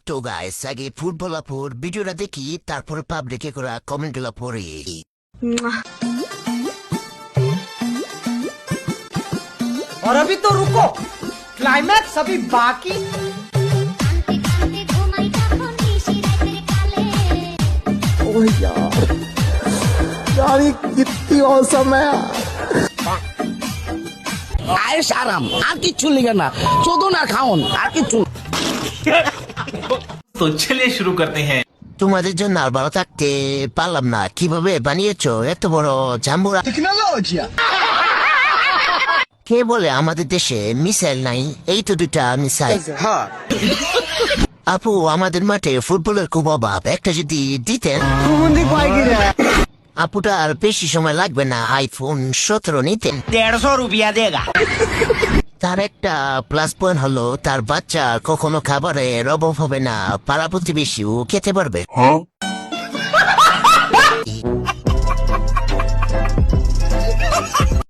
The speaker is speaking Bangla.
তো গাইস আগে ফুটবল আপুর ভিডিওটা দেখি তারপরে পাবলিকে করা কমেন্টগুলো পড়ি। और अभी तो रुको, क्लाइमैक्स अभी बाकी। ओह यार ये कितनी औसम है। আয়েস আরাম আর কিচ্ছু লিখে না, চোদন আর খাওন আর কিচ্ছু। तो चलिए शुरू करते हैं। তোমাদের জন্য আর ভালো থাকতে পারলাম না, কিভাবে বানিয়েছো এত বড় জাম্বুরা। কে বলে আমাদের দেশে মিসাইল নাই? এই তো দুটা মিসাইল। আপু আমাদের মাঠে ফুটবলের খুব অভাব, একটা যদি দিতেন। আপুটা আর বেশি সময় লাগবে না, আইফোন 17 নিতেন। 150 রুপিয়া দেগা। তার একটা প্লাস পয়েন্ট হলো তার বাচ্চা কখনো খাবারের অভাব হবে না, পাড়া প্রতিবেশীও খেতে পারবে।